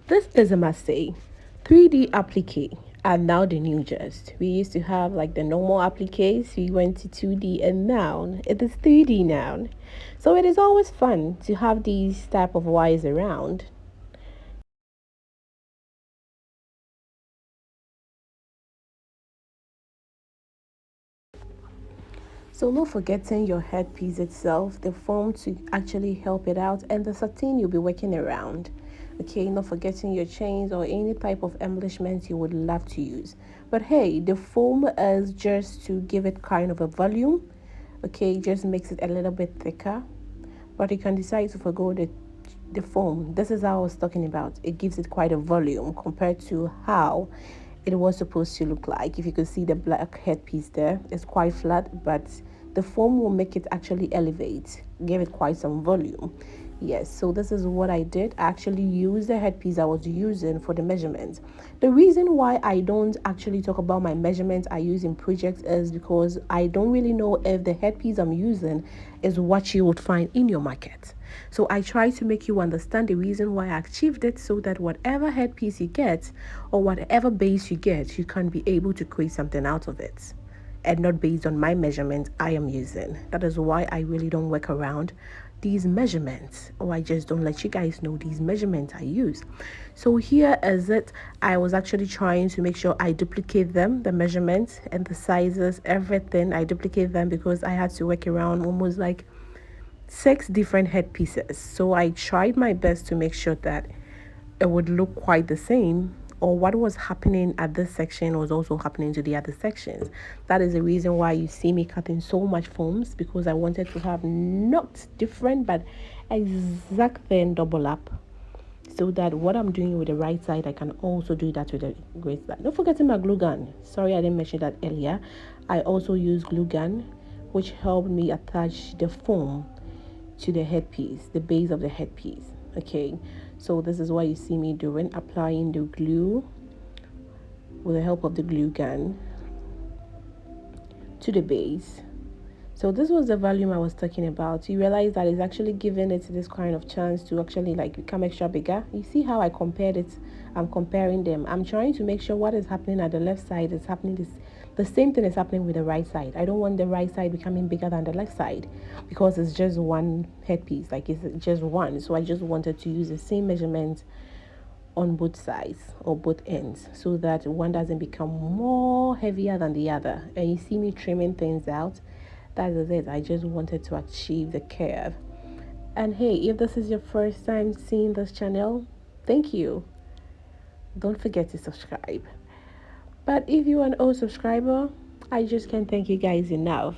This is a must say. 3D applique are now the new gist. We used to have like the normal appliques, we went to 2D, and now it is 3D now. So it is always fun to have these type of wires around. So not forgetting your headpiece itself, the foam to actually help it out, and the satin you'll be working around. Okay, not forgetting your chains or any type of embellishments you would love to use. But hey, the foam is just to give it kind of a volume. Okay, just makes it a little bit thicker. But you can decide to forgo the foam. This is how I was talking about. It gives it quite a volume compared to how it was supposed to look like. If you could see the black headpiece there, it's quite flat, but the foam will make it actually elevate, give it quite some volume. Yes, so this is what I did. I actually used the headpiece I was using for the measurements. The reason why I don't actually talk about my measurements I use in projects is because I don't really know if the headpiece I'm using is what you would find in your market. So I try to make you understand the reason why I achieved it, so that whatever headpiece you get or whatever base you get, you can be able to create something out of it and not based on my measurement I am using. That is why I really don't work around these measurements, or I just don't let you guys know these measurements I use. So here is it. I was actually trying to make sure I duplicate them, the measurements and the sizes, everything. I duplicate them because I had to work around almost like 6 different headpieces. So I tried my best to make sure that it would look quite the same, or what was happening at this section was also happening to the other sections. That is the reason why you see me cutting so much foams, because I wanted to have not different but exact thing double up, so that what I'm doing with the right side I can also do that with the great side. Not forgetting my glue gun. Sorry I didn't mention that earlier. I also use glue gun, which helped me attach the foam to the headpiece, the base of the headpiece. Okay, so this is what you see me doing, applying the glue with the help of the glue gun to the base. So this was the volume I was talking about. You realize that it's actually giving it this kind of chance to actually like become extra bigger. You see how I compared it? I'm comparing them. I'm trying to make sure what is happening at the left side is happening the same thing is happening with the right side. I don't want the right side becoming bigger than the left side, because it's just one headpiece, like it's just one. So I just wanted to use the same measurement on both sides or both ends, so that one doesn't become more heavier than the other. And you see me trimming things out. That is it. I just wanted to achieve the curve. And hey, if this is your first time seeing this channel, thank you. Don't forget to subscribe. But if you're an old subscriber, I just can't thank you guys enough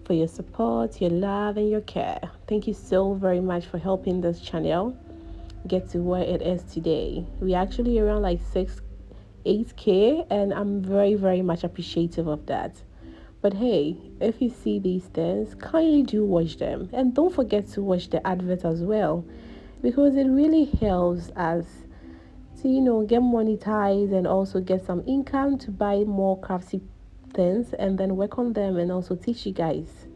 for your support, your love, and your care. Thank you so very much for helping this channel get to where it is today. We're actually around like 8K, and I'm very, very much appreciative of that. But hey, if you see these things, kindly do watch them. And don't forget to watch the advert as well, because it really helps us to, get monetized and also get some income to buy more crafty things and then work on them and also teach you guys.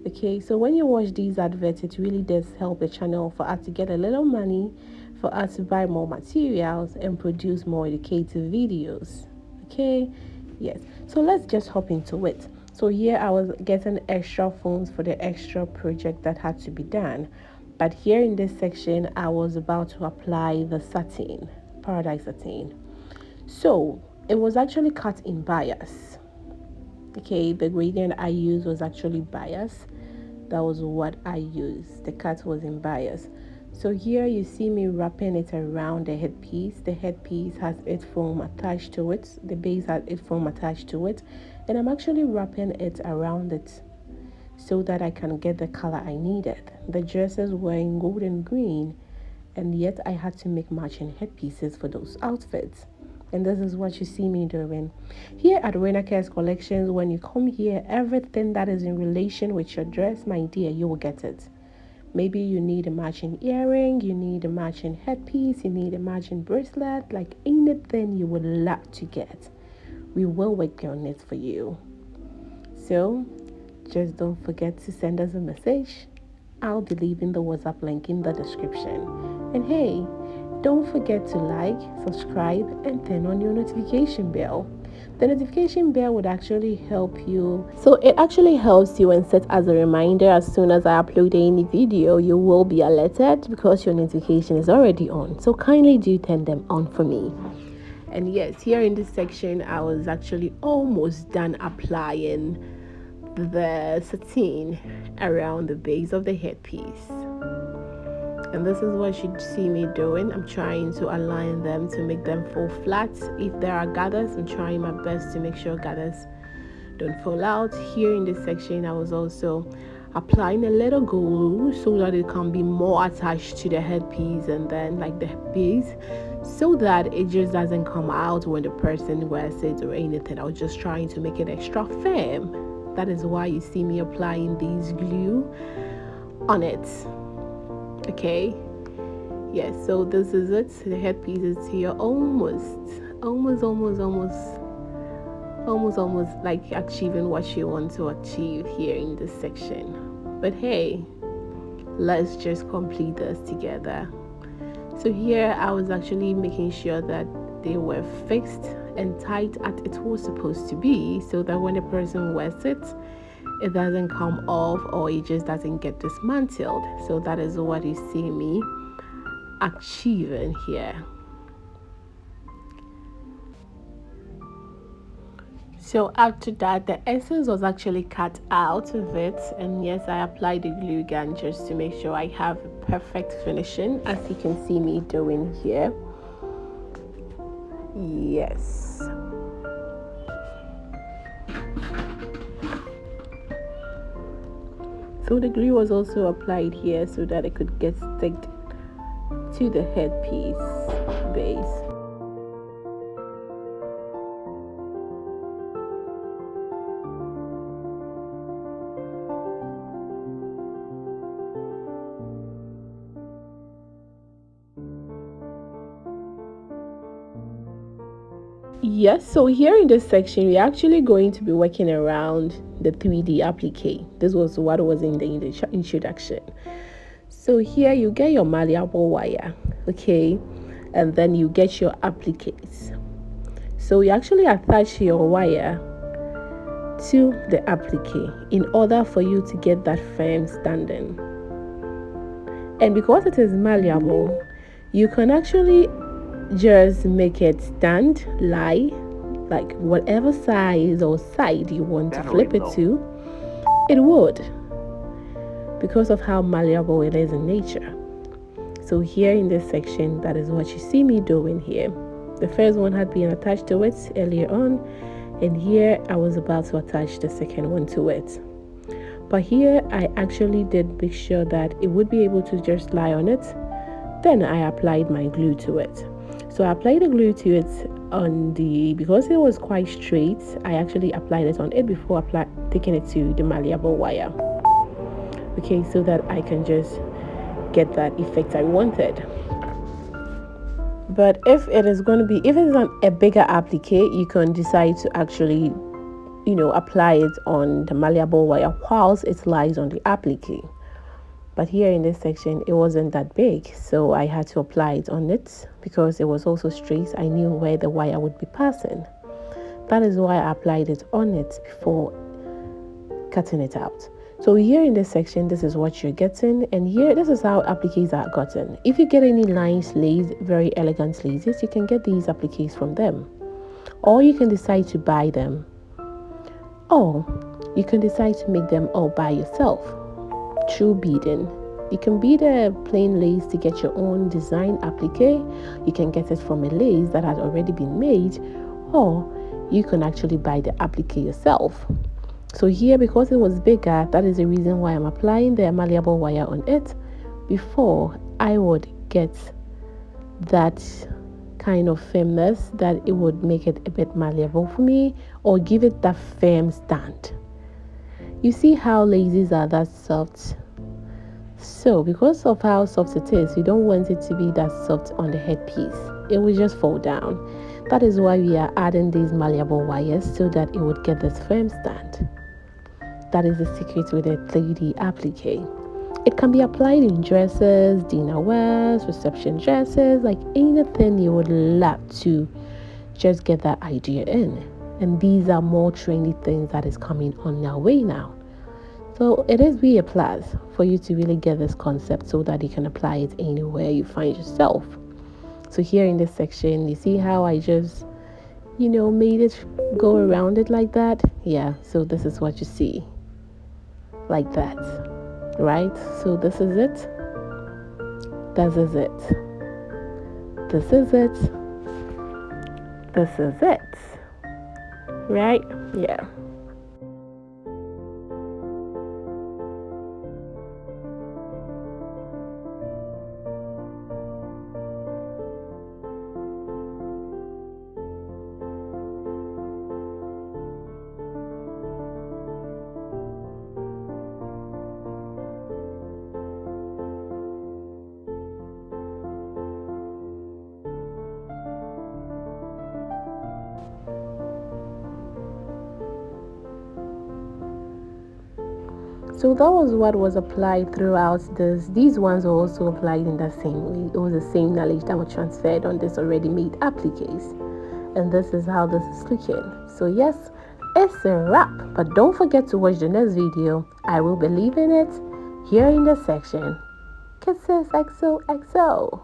Okay, so when you watch these adverts, it really does help the channel for us to get a little money, for us to buy more materials and produce more educative videos. Okay, yes, so let's just hop into it. So here I was getting extra phones for the extra project that had to be done, but here in this section I was about to apply the satin, paradise satin. So it was actually cut in bias. Okay, the gradient I used was actually bias. That was what I used. The cut was in bias. So here you see me wrapping it around the headpiece. The headpiece has its foam attached to it. The base has its foam attached to it. And I'm actually wrapping it around it so that I can get the color I needed. The dresses were in gold and green, and yet I had to make matching headpieces for those outfits. And this is what you see me doing here at Raina Cares Collections. When you come here, everything that is in relation with your dress, my dear, you will get it. Maybe you need a matching earring, you need a matching headpiece, you need a matching bracelet, like anything you would love to get, we will work on it for you. So just don't forget to send us a message. I'll be leaving the WhatsApp link in the description. And hey, don't forget to like, subscribe, and turn on your notification bell. The notification bell would actually help you. So it actually helps you and set as a reminder as soon as I upload any video, you will be alerted because your notification is already on. So kindly do turn them on for me. And yes, here in this section, I was actually almost done applying the satin around the base of the headpiece. And this is what you see me doing. I'm trying to align them to make them fall flat. If there are gathers, I'm trying my best to make sure gathers don't fall out. Here in this section, I was also applying a little glue so that it can be more attached to the headpiece and then like the base, so that it just doesn't come out when the person wears it or anything. I was just trying to make it extra firm. That is why you see me applying these glue on it. Okay, yes, so this is it. The headpiece is here, almost like achieving what you want to achieve here in this section. But hey, let's just complete this together. So here I was actually making sure that they were fixed and tight as it was supposed to be, so that when the person wears it, it doesn't come off or it just doesn't get dismantled. So that is what you see me achieving here. So after that, the essence was actually cut out of it, and yes, I applied the glue gun just to make sure I have a perfect finishing, as you can see me doing here. Yes. So the glue was also applied here so that it could get stick to the headpiece base. Yes, so here in this section, we're actually going to be working around the 3D applique. This was what was in the introduction. So here you get your malleable wire, okay, and then you get your appliques. So you actually attach your wire to the applique in order for you to get that firm standing. And because it is malleable, you can actually just make it stand, lie, like whatever size or side you want to flip it to, it would, because of how malleable it is in nature. So here in this section, that is what you see me doing here. The first one had been attached to it earlier on, and here I was about to attach the second one to it. But here I actually did make sure that it would be able to just lie on it. Then I applied my glue to it. So I applied the glue to it on the, because it was quite straight, I actually applied it on it before taking it to the malleable wire. Okay, so that I can just get that effect I wanted. But if it is going to be, if it's on a bigger applique, you can decide to actually, apply it on the malleable wire whilst it lies on the applique. But here in this section, it wasn't that big, so I had to apply it on it because it was also straight. I knew where the wire would be passing. That is why I applied it on it before cutting it out. So here in this section, this is what you're getting, and here this is how appliques are gotten. If you get any nice lace, very elegant laces, you can get these appliques from them, or you can decide to buy them, or you can decide to make them all by yourself through beading. You can bead a plain lace to get your own design applique. You can get it from a lace that has already been made, or you can actually buy the applique yourself. So here, because it was bigger, that is the reason why I'm applying the malleable wire on it before I would get that kind of firmness that it would make it a bit malleable for me, or give it that firm stand. You see how laces are that soft? So because of how soft it is, you don't want it to be that soft on the headpiece. It will just fall down. That is why we are adding these malleable wires, so that it would get this firm stand. That is the secret with a 3D applique. It can be applied in dresses, dinner wears, reception dresses, like anything you would love to just get that idea in. And these are more trendy things that is coming on our way now. So it is really a plus for you to really get this concept so that you can apply it anywhere you find yourself. So here in this section, you see how I just, made it go around it like that? Yeah, so this is what you see. Like that. Right? So this is it. This is it. This is it. This is it. Right? Yeah. So that was what was applied throughout this. These ones were also applied in the same way. It was the same knowledge that was transferred on this already made appliques. And this is how this is looking. So yes, it's a wrap. But don't forget to watch the next video. I will be leaving it here in the section. Kisses XOXO.